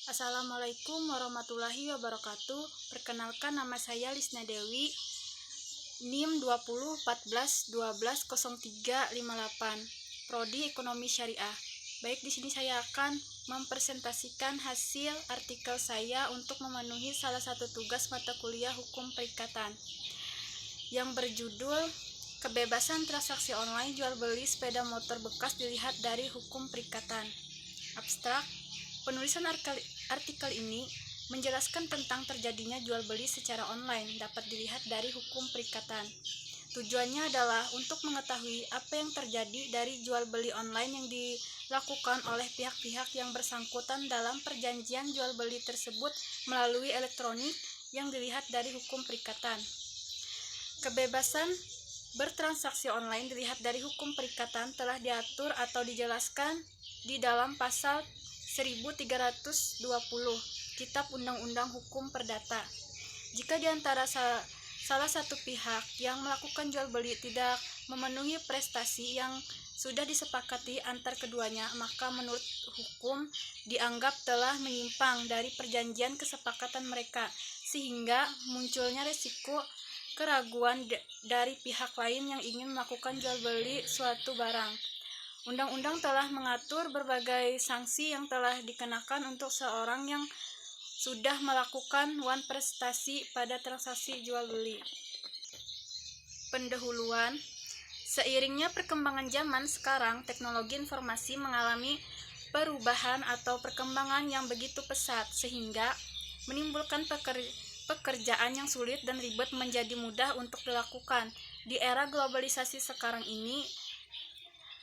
Assalamualaikum warahmatullahi wabarakatuh. Perkenalkan, nama saya Lisna Dewi, NIM 2014120358, Prodi Ekonomi Syariah. Baik, di sini saya akan mempresentasikan hasil artikel saya untuk memenuhi salah satu tugas mata kuliah Hukum Perikatan yang berjudul Kebebasan Transaksi Online Jual Beli Sepeda Motor Bekas Dilihat dari Hukum Perikatan. Abstrak. Penulisan artikel ini menjelaskan tentang terjadinya jual beli secara online dapat dilihat dari hukum perikatan. Tujuannya adalah untuk mengetahui apa yang terjadi dari jual beli online yang dilakukan oleh pihak-pihak yang bersangkutan dalam perjanjian jual beli tersebut melalui elektronik yang dilihat dari hukum perikatan. Kebebasan bertransaksi online dilihat dari hukum perikatan telah diatur atau dijelaskan di dalam pasal 1320 Kitab Undang-Undang Hukum Perdata. Jika di antara salah satu pihak yang melakukan jual beli tidak memenuhi prestasi yang sudah disepakati antar keduanya, maka menurut hukum dianggap telah menyimpang dari perjanjian kesepakatan mereka, sehingga munculnya risiko keraguan dari pihak lain yang ingin melakukan jual beli suatu barang. Undang-undang telah mengatur berbagai sanksi yang telah dikenakan untuk seorang yang sudah melakukan prestasi pada transaksi jual beli. Pendahuluan. Seiringnya perkembangan zaman sekarang, teknologi informasi mengalami perubahan atau perkembangan yang begitu pesat sehingga menimbulkan pekerjaan yang sulit dan ribet menjadi mudah untuk dilakukan. Di era globalisasi sekarang ini,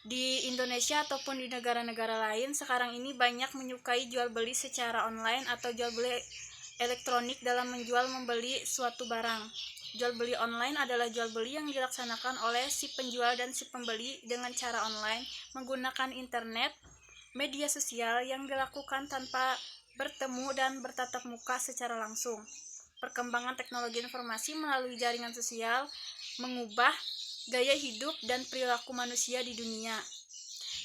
di Indonesia ataupun di negara-negara lain, sekarang ini banyak menyukai jual beli secara online atau jual beli elektronik dalam menjual membeli suatu barang. Jual beli online adalah jual beli yang dilaksanakan oleh si penjual dan si pembeli dengan cara online menggunakan internet, media sosial yang dilakukan tanpa bertemu dan bertatap muka secara langsung. Perkembangan teknologi informasi melalui jaringan sosial mengubah gaya hidup dan perilaku manusia di dunia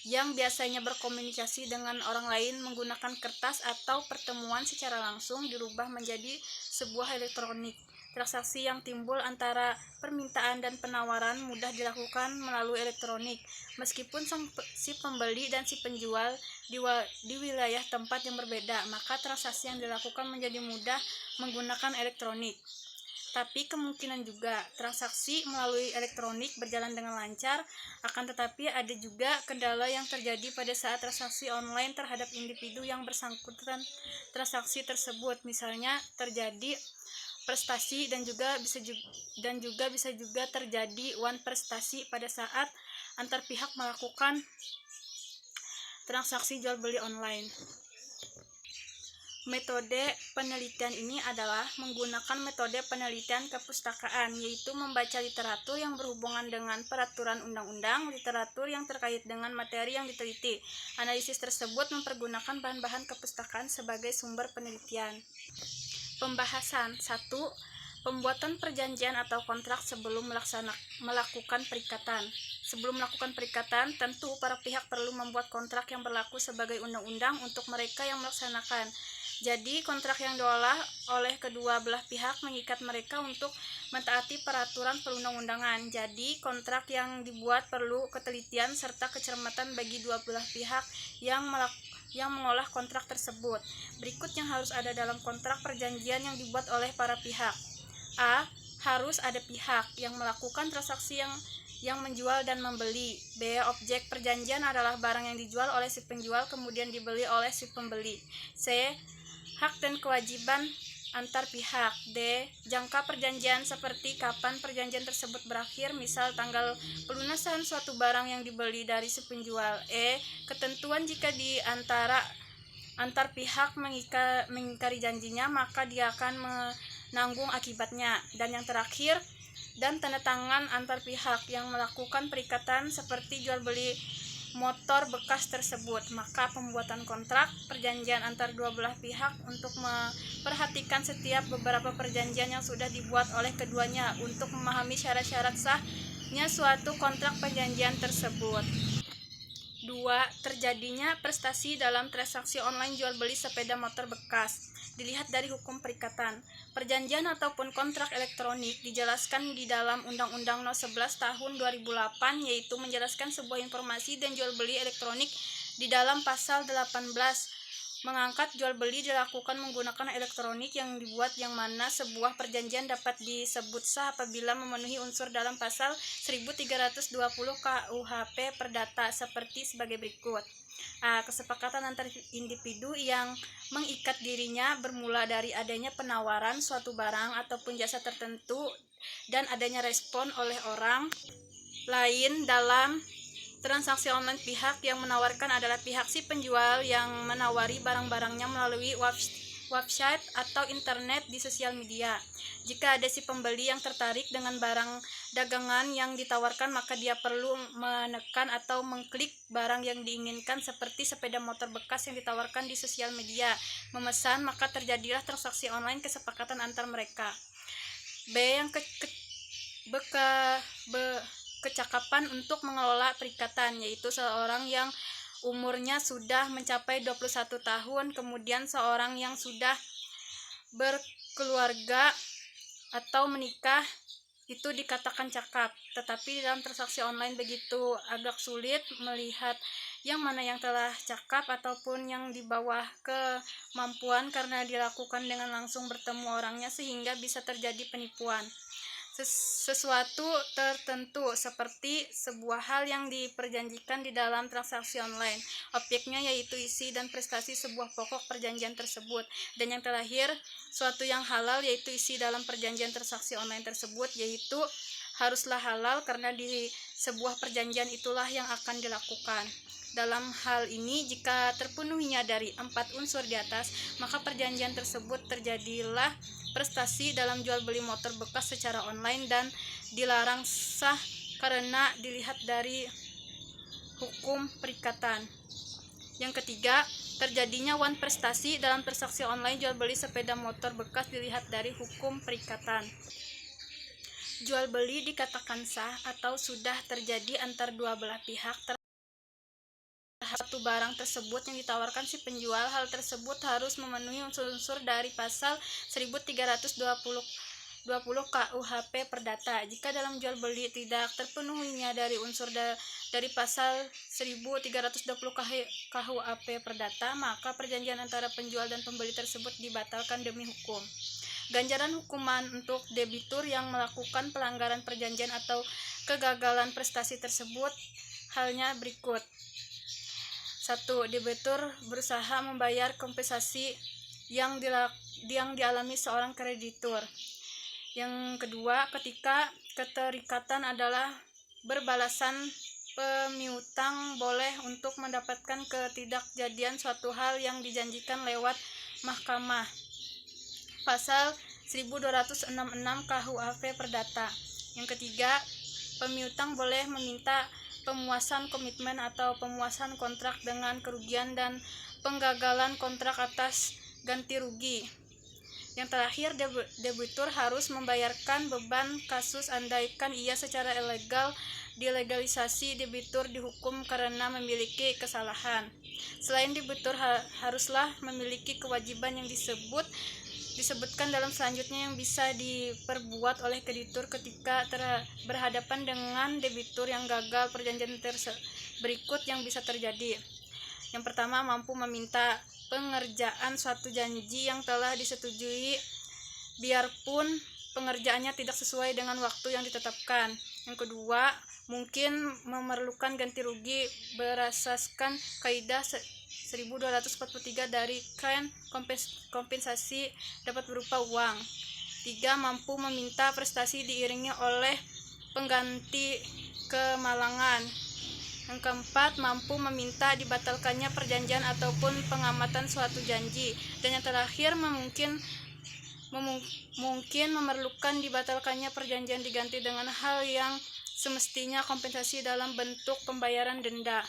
yang biasanya berkomunikasi dengan orang lain menggunakan kertas atau pertemuan secara langsung dirubah menjadi sebuah elektronik. Transaksi yang timbul antara permintaan dan penawaran mudah dilakukan melalui elektronik, meskipun si pembeli dan si penjual di wilayah tempat yang berbeda, maka transaksi yang dilakukan menjadi mudah menggunakan elektronik. Tapi kemungkinan juga transaksi melalui elektronik berjalan dengan lancar, akan tetapi ada juga kendala yang terjadi pada saat transaksi online terhadap individu yang bersangkutan transaksi tersebut. Misalnya terjadi prestasi dan juga bisa terjadi prestasi pada saat antar pihak melakukan transaksi jual beli online. Metode penelitian ini adalah menggunakan metode penelitian kepustakaan, yaitu membaca literatur yang berhubungan dengan peraturan undang-undang, literatur yang terkait dengan materi yang diteliti. Analisis tersebut mempergunakan bahan-bahan kepustakaan sebagai sumber penelitian. Pembahasan 1. Pembuatan perjanjian atau kontrak sebelum melakukan perikatan. Sebelum melakukan perikatan, tentu para pihak perlu membuat kontrak yang berlaku sebagai undang-undang untuk mereka yang melaksanakan. Jadi, kontrak yang diolah oleh kedua belah pihak mengikat mereka untuk mentaati peraturan perundang-undangan. Jadi, kontrak yang dibuat perlu ketelitian serta kecermatan bagi dua belah pihak yang mengolah kontrak tersebut. Berikut yang harus ada dalam kontrak perjanjian yang dibuat oleh para pihak. A. Harus ada pihak yang melakukan transaksi yang menjual dan membeli. B. Objek perjanjian adalah barang yang dijual oleh si penjual kemudian dibeli oleh si pembeli. C. Hak dan kewajiban antar pihak. D. Jangka perjanjian seperti kapan perjanjian tersebut berakhir, misal tanggal pelunasan suatu barang yang dibeli dari si penjual. E. Ketentuan jika di antar pihak mengingkari janjinya, maka dia akan menanggung akibatnya. Dan yang terakhir, dan tanda tangan antar pihak yang melakukan perikatan seperti jual beli motor bekas tersebut. Maka pembuatan kontrak perjanjian antar dua belah pihak untuk memperhatikan setiap beberapa perjanjian yang sudah dibuat oleh keduanya untuk memahami syarat-syarat sahnya suatu kontrak perjanjian tersebut. 2. Terjadinya prestasi dalam transaksi online jual beli sepeda motor bekas. Dilihat dari hukum perikatan. Perjanjian ataupun kontrak elektronik dijelaskan di dalam Undang-Undang No. 11 Tahun 2008, yaitu menjelaskan sebuah informasi dan jual beli elektronik di dalam pasal 18 mengangkat jual beli dilakukan menggunakan elektronik yang dibuat, yang mana sebuah perjanjian dapat disebut sah apabila memenuhi unsur dalam pasal 1320 KUHP Perdata seperti sebagai berikut. Kesepakatan antar individu yang mengikat dirinya bermula dari adanya penawaran suatu barang ataupun jasa tertentu dan adanya respon oleh orang lain dalam transaksi online. Pihak yang menawarkan adalah pihak si penjual yang menawari barang-barangnya melalui website atau internet di sosial media. Jika ada si pembeli yang tertarik dengan barang dagangan yang ditawarkan, maka dia perlu menekan atau mengklik barang yang diinginkan seperti sepeda motor bekas yang ditawarkan di sosial media, memesan, maka terjadilah transaksi online kesepakatan antar mereka. Kecakapan untuk mengelola perikatan, yaitu seorang yang umurnya sudah mencapai 21 tahun, kemudian seorang yang sudah berkeluarga atau menikah, itu dikatakan cakap. Tetapi dalam transaksi online begitu agak sulit melihat yang mana yang telah cakap ataupun yang di bawah kemampuan karena dilakukan dengan langsung bertemu orangnya, sehingga bisa terjadi penipuan. Sesuatu tertentu seperti sebuah hal yang diperjanjikan di dalam transaksi online. Objeknya yaitu isi dan prestasi sebuah pokok perjanjian tersebut. Dan yang terakhir, suatu yang halal yaitu isi dalam perjanjian transaksi online tersebut, yaitu haruslah halal karena di sebuah perjanjian itulah yang akan dilakukan. Dalam hal ini, jika terpenuhinya dari 4 unsur di atas, maka perjanjian tersebut terjadilah prestasi dalam jual beli motor bekas secara online dan dilarang sah karena dilihat dari hukum perikatan. Yang ketiga, terjadinya prestasi dalam transaksi online jual beli sepeda motor bekas dilihat dari hukum perikatan. Jual beli dikatakan sah atau sudah terjadi antar dua belah pihak satu barang tersebut yang ditawarkan si penjual. Hal tersebut harus memenuhi unsur-unsur dari pasal 1320 KUHP Perdata. Jika dalam jual beli tidak terpenuhinya dari unsur dari pasal 1320 KUHP Perdata, maka perjanjian antara penjual dan pembeli tersebut dibatalkan demi hukum. Ganjaran hukuman untuk debitur yang melakukan pelanggaran perjanjian atau kegagalan prestasi tersebut halnya berikut. 1. Debitur berusaha membayar kompensasi yang dialami seorang kreditur. Yang kedua, ketika keterikatan adalah berbalasan, pemiutang boleh untuk mendapatkan ketidakjadian suatu hal yang dijanjikan lewat mahkamah. Pasal 1266 KUHP Perdata. Yang ketiga, pemiutang boleh meminta pemuasan komitmen atau pemuasan kontrak dengan kerugian dan penggagalan kontrak atas ganti rugi. Yang terakhir, debitur harus membayarkan beban kasus andaikan ia secara ilegal dilegalisasi. Debitur dihukum karena memiliki kesalahan. Selain debitur haruslah memiliki kewajiban yang disebutkan dalam selanjutnya yang bisa diperbuat oleh kreditur ketika berhadapan dengan debitur yang gagal perjanjian berikut yang bisa terjadi. Yang pertama, mampu meminta pengerjaan suatu janji yang telah disetujui biarpun pengerjaannya tidak sesuai dengan waktu yang ditetapkan. Yang kedua, mungkin memerlukan ganti rugi berasaskan kaidah 1243 dari Kran. Kompensasi dapat berupa uang. 3. Mampu meminta prestasi diiringi oleh pengganti kemalangan. Yang keempat, mampu meminta dibatalkannya perjanjian ataupun pengamatan suatu janji. Dan yang terakhir, mungkin memerlukan dibatalkannya perjanjian diganti dengan hal yang semestinya kompensasi dalam bentuk pembayaran denda.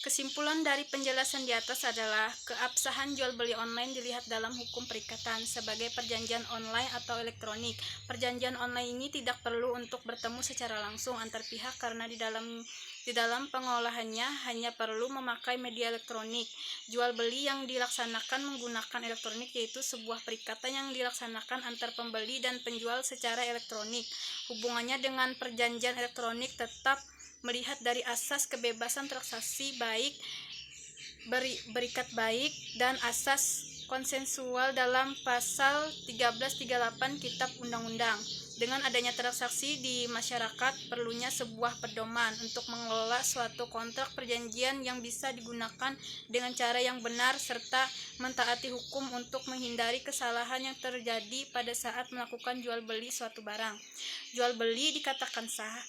Kesimpulan dari penjelasan di atas adalah keabsahan jual beli online dilihat dalam hukum perikatan sebagai perjanjian online atau elektronik. Perjanjian online ini tidak perlu untuk bertemu secara langsung antar pihak karena di dalam Di dalam pengolahannya hanya perlu memakai media elektronik. Jual beli yang dilaksanakan menggunakan elektronik yaitu sebuah perikatan yang dilaksanakan antar pembeli dan penjual secara elektronik. Hubungannya dengan perjanjian elektronik tetap melihat dari asas kebebasan transaksi berikat baik dan asas konsensual dalam pasal 1338 Kitab Undang-Undang. Dengan adanya transaksi di masyarakat, perlunya sebuah pedoman untuk mengelola suatu kontrak perjanjian yang bisa digunakan dengan cara yang benar serta mentaati hukum untuk menghindari kesalahan yang terjadi pada saat melakukan jual beli suatu barang. Jual beli dikatakan sah